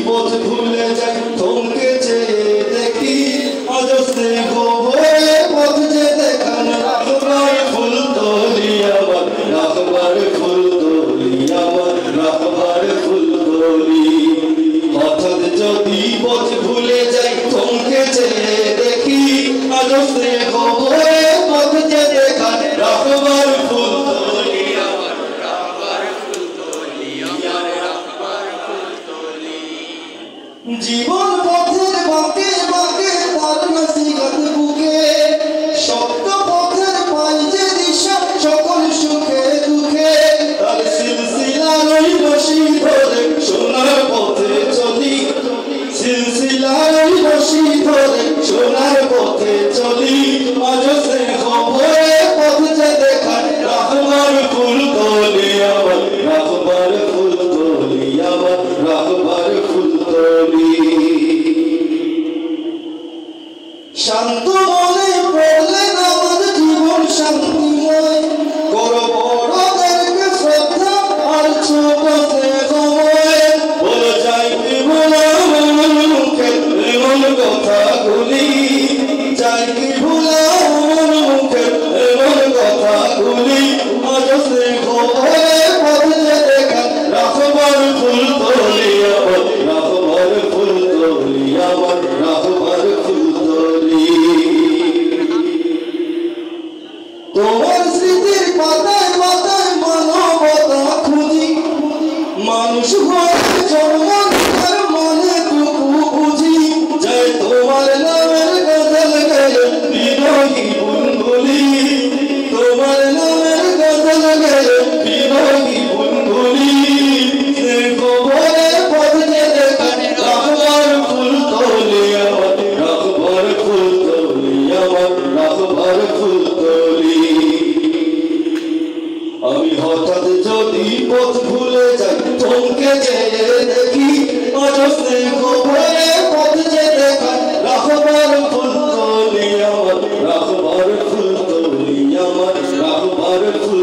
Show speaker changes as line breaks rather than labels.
পথ ভুলে যাই থমকে চেয়ে দেখি আজ স্নেহ ভরে পথ যে দেখান রাখবার ফুল তোলি আমার রাখবার ফুল তোলি আমার রাখবার ফুল তোলি হঠাৎ যদি পথ ভুলে যাই থমকে চেয়ে দেখি আজ স্নেহ ভরে পথ যে দেখান রাখবার ফুল তোলি আমার রাখবার ফুল তোলি আমার রাখবার ফুল তোলি জীবন পথের বাঁকে বাঁকে তার নসিহত বুকে সত্য পথের পাই যে দিশা সকল সুখে দুঃখে তার সিলসিলার ওই রশি ধরে সোনার পথে চলি সিলসিলার ওই রশি ধরে সোনার পথে চলি আজ স্নেহ ভরে পথ যে দেখান রাখবার ফুল তোলি আমার রাখবার ফুল তোলি আমার রাখবার ফুল তোলি শান্ত মনে পড়লে আমার জীবন শান্তিময় কর বড়দেরকে শ্রদ্ধা আর ছোট স্নেহময় বলে যাই কি ভোলা আমার মুখে এমন কথাগুলি যাই কি ভোলা আমার মুখে এমন কথাগুলি আজ স্নেহ ভরে পথ যে দেখান রাখবার ফুল তোলি আমার রাখবার ফুল তোলি আমার রাখবার ফুল তোলি তোমার স্মৃতির পাতায় পাতায় মানবতা খুঁজি মানুষ হয়ে জন্ম তার মনে টুকু বুঝি যাই তোমার নামের গজল গেয়ে বিনয়ী বুলবুলি তোমার নামের গজল গেয়ে বিনয়ী বুলবুলি স্নেহ ভরে পথ যে দেখান রাখবার ফুল তোলি আমার রাখবার ফুল তোলি আমার রাখবার ফুল তোলি আমি হঠাৎ যদি পথ ভুলে যাই থমকে চেয়ে দেখি আজ স্নেহ ভরে পথ যে দেখান রাখবার ফুল তোলি আমার রাখবার ফুল তোলি আমার রাখবার ফুল